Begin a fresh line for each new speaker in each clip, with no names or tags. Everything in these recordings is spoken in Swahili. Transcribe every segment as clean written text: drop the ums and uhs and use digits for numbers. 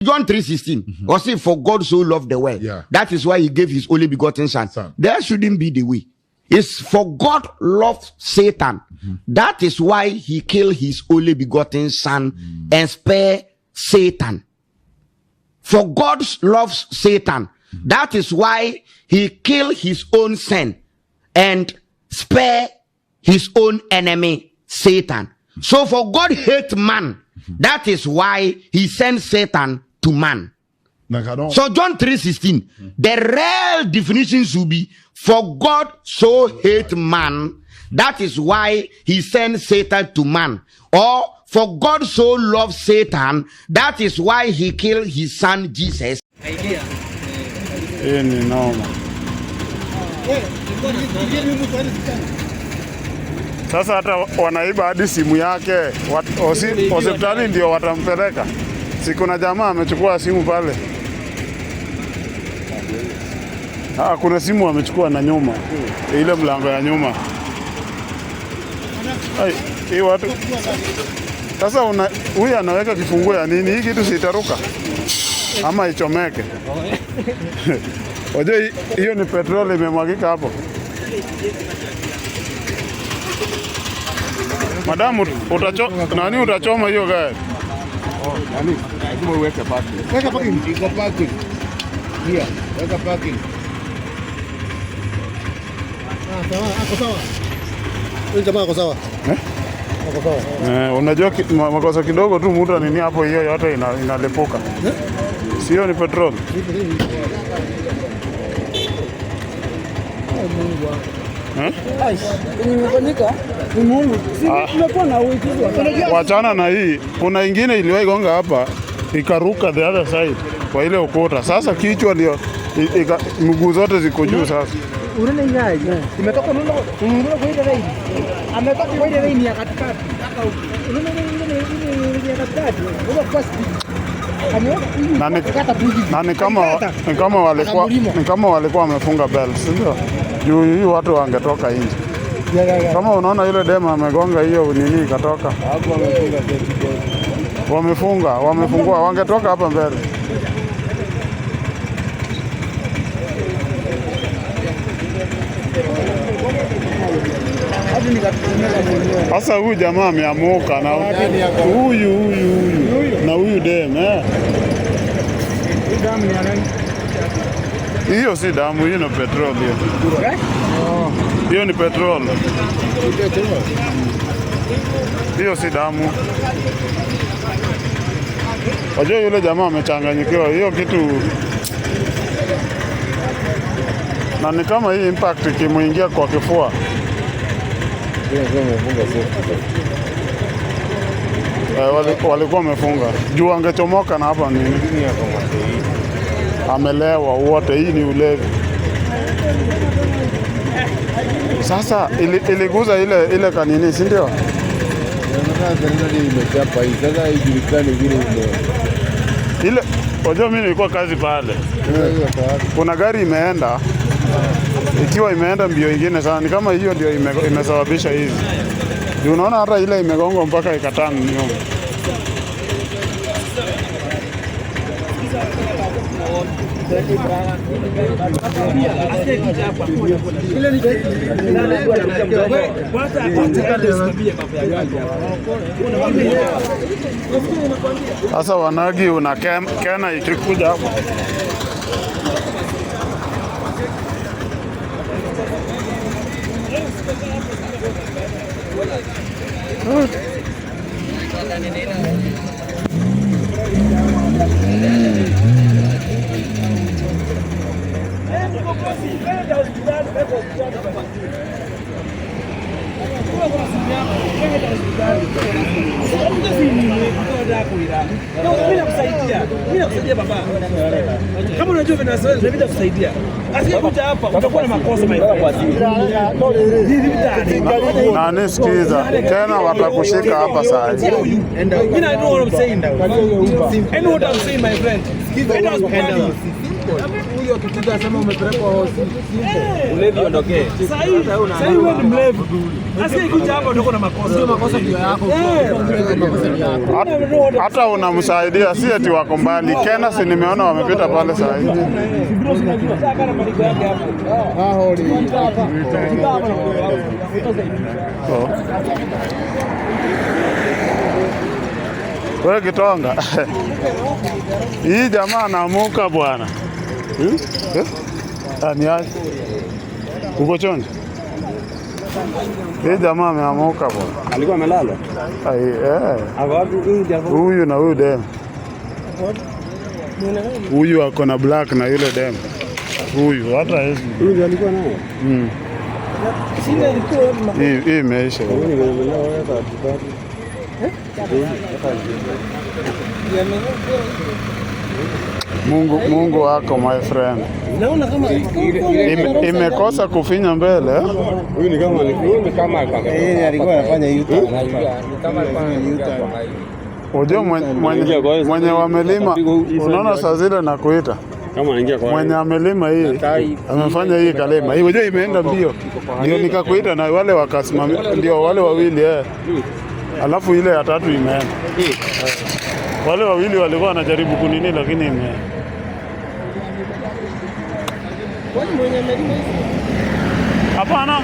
John 3:16. Or say, for God so loved the world.
Yeah.
That is why he gave his only begotten son. That shouldn't be the way. It's for God loved Satan. That is why he killed his only begotten son and spare Satan. For God loves Satan. That is why he killed his own son and spare his own enemy, Satan. So for God hate man. That is why he sent Satan to man. So John 3:16, the real definition should be, for God so hate man, that is why he sent Satan to man. Or for God so loved Satan, that is why he killed his son Jesus.
Sasa hata wanaiba hadi simu yake, hospitali ndio watampeleka. Siku na jamaa amechukua simu pale. Kuna simu amechukua na nyuma. Ile mlango ya nyuma. Hii watu. Sasa huyu anaweka kifunguo ya nini? Hii kitu sitaruka. Ama ichomeke. Wajua hiyo ni petroli imemwagika hapo. Madamu nani utachoma hiyo gari?
Nani? Lazima uweke parking. Weka parking. Iko parking. Here, weka parking. Sawa, ako sawa. Wewe jamaa ako sawa. Ako sawa.
Unajua makosa kidogo tu mtu nini hapo hiyo yote inalepuka. Sio ni petrol. Wachana na hii. Kuna ingine iliwahi gonga hapa ikaruka the other side kwa ile ukuta. Sasa kichwa ndio mguu zote ziko juu sasa.
Unaona ingaje? Imetoka nuno kwa ile raini. Ametoka kwa ile raini ya katikati. Unaona ile ya katikati. Unaona kwa
ni kama walikuwa wamefunga bell, sio? Juu hii watu wangetoka nje. Kama unaona ile dema amegonga hiyo nini ikatoka.
Hapo
Wamefungua, wangetoka hapa mbele. Sasa huyu jamaa ameamuka na huyu na huyu dem hiyo si damu, hiyo ni petrol hiyo. Hiyo ni petrol. Hiyo si damu. Wajua yule jamaa amechanganyikiwa hiyo kitu. Na ni kama hii impact ikimuingia kwa kifua. Walikuwa wamefunga. Juu angechomoka na hapa nini? Amelewa wote, hii ni ulevi. Sasa iliguza ile kanini, si ndio? Ile wajua mimi nilikuwa kazi pale. Kuna gari imeenda. Ikiwa imeenda mbio ingine sana, ni kama hiyo ndio imesababisha hizi. Unaona hata ile imegonga mpaka ikatana nyuma. Sasa wanagi unakena ikikuja hapo.
Kama unajua vinaweza kusaidia. Asikuja hapa utakuwa na makosa
na nisikiza tena watakushika hapa saa hii.
I know what I'm saying. I know what I'm saying, my friend. Huyo akikuja sema umepelekwa hospitali.
Ulevi ondokee.
Sasa wewe ni mlevi. Sasa ikija hapo ndio kuna makosa. Sio makosa ndio yako. Makosa ndio yako.
Hata unamsaidia si eti wako mbali. Kena si nimeona wamepita pale saa hii. Wewe Kitonga. Hii jamaa anamuka bwana. Aniaje? Uko chonjo? Hii jamaa ameamuka bwana.
Alikuwa amelala?
Huyu na huyu dem. Huyu ako na black na yule dem. Huyu hata hizi.
Huyu ndiye alikuwa naye.
Hii imeisha. Mungu wako my friend.
Naona kama
Imekosa kufinya mbele.
Huyu ni kama alikuwa anafanya yuta.
Unajua mwenye wamelima, unaona saa zile nakuita.
Kama anaingia kwa
mwenye amelima hii amefanya hii kalema hii, unajua imeenda mbio, ndio nikakuita na wale wakasimamia, ndio wale wawili alafu ile ya tatu imeenda. Wale wawili walikuwa wanajaribu kunini, lakini imeenda. Hapana,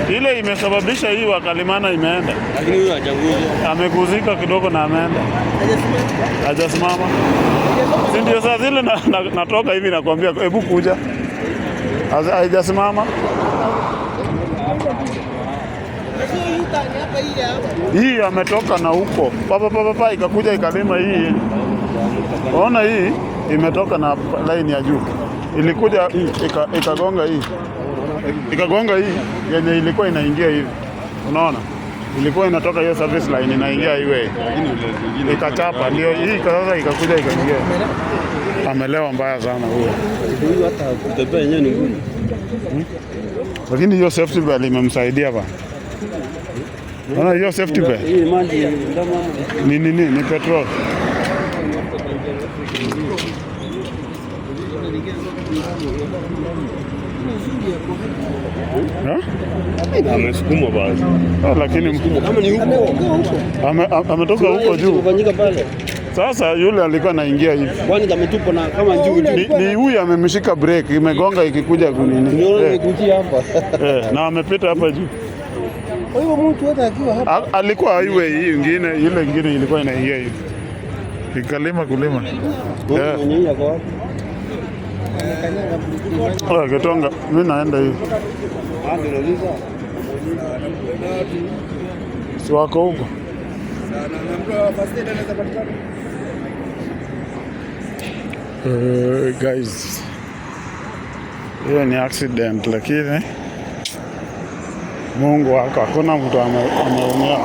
ile imesababisha hii wakalimana imeenda.
Lakini huyu hajaguzwa.
Ameguzika kidogo na ameenda. Hajasimama. Si ndio saa zile natoka hivi nakwambia hebu kuja. Hajasimama. Hii ametoka na huko. Papa ikakuja ikalima hii. Unaona hii imetoka na line ya juu. Ilikuja ikagonga hii. Ikagonga hii yenye ilikuwa inaingia hivi. Unaona? Ilikuwa inatoka hiyo service line inaingia highway. Ikachapa ndio hii sasa ikakuja ikaingia. Amelewa mbaya sana huyo.
Huyu hata kutembea yenyewe ni ngumu.
Lakini hiyo safety belt imemsaidia bana. Unaona hiyo safety belt?
Hii maji
Ni petrol.
amesukuma basi.
Lakini
Kama ni huko
ametoka huko juu.
Kufanyika pale.
Sasa yule alikuwa anaingia hivi.
Kwani ametupa na kama juu
Ni huyu amemshika brake imegonga ikikuja kunini.
Niona nikujia hapa.
Na amepita hapa juu.
Kwa hiyo mtu hata akiwa hapa
Alikuwa highway hii nyingine, ile nyingine ilikuwa inaingia hivi. Ikalima kulima.
Mwenyewe yako wapi?
Kitonga, mimi naenda hivi. Si wako huko? Guys, hiyo ni accident, lakini Mungu wako, hakuna mtu ameumia.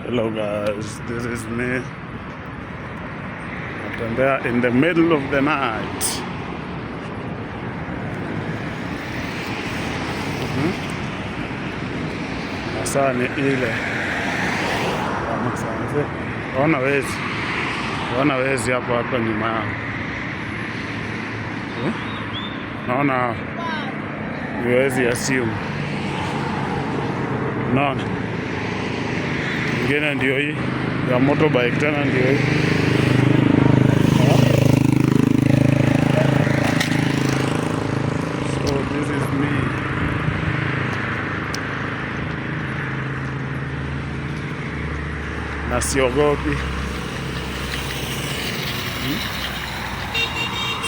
Hello guys, this is me. Natembea in the middle of the night. Sasa ni ile. Ona wezi hapa nyuma yangu. Naona wezi ya simu. Naona ingine ndio hii ya motorbike, tena ndio hii. So this is me. Na siogopi.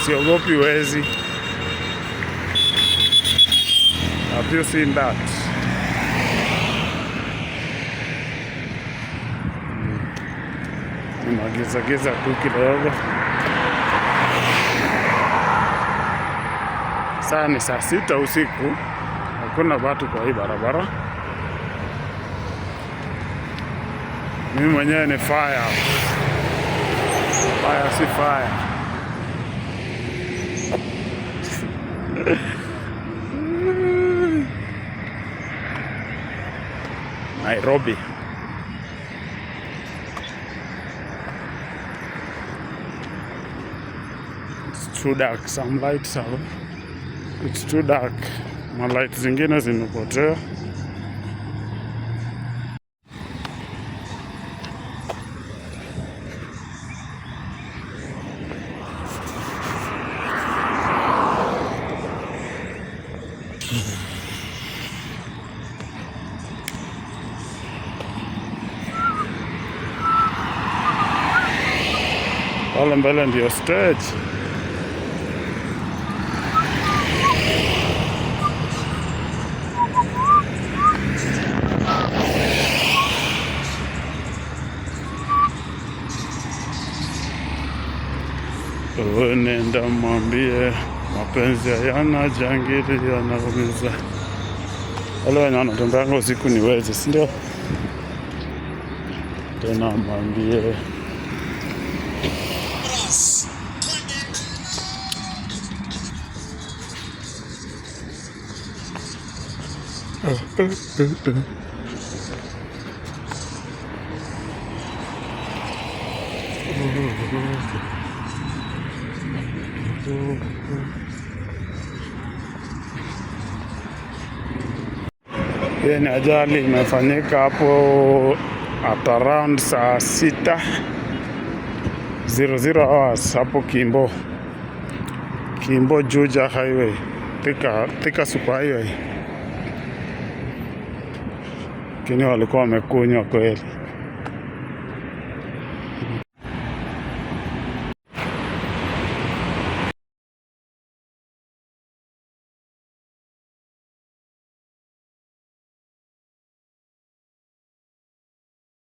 Siogopi wezi. Have you seen that? Giza tu kidogo. Saa ni saa 6 usiku, hakuna watu kwa hii barabara. Mimi mwenyewe ni fire si fire. Nairobi. It's too dark. Some lights are. It's too dark. Malight zingine zimepotea. Pale mbele ndio stage. Nenda mwambie mapenzi hayana jangili, yanaumiza. Wale wenye wanatembea usiku ni wezi, si ndio? Tena mwambie hii ni ajali imefanyika hapo at around saa 6:00 hours hapo Kimbo Juja highway, Thika super highway. Kini walikuwa wamekunywa kweli.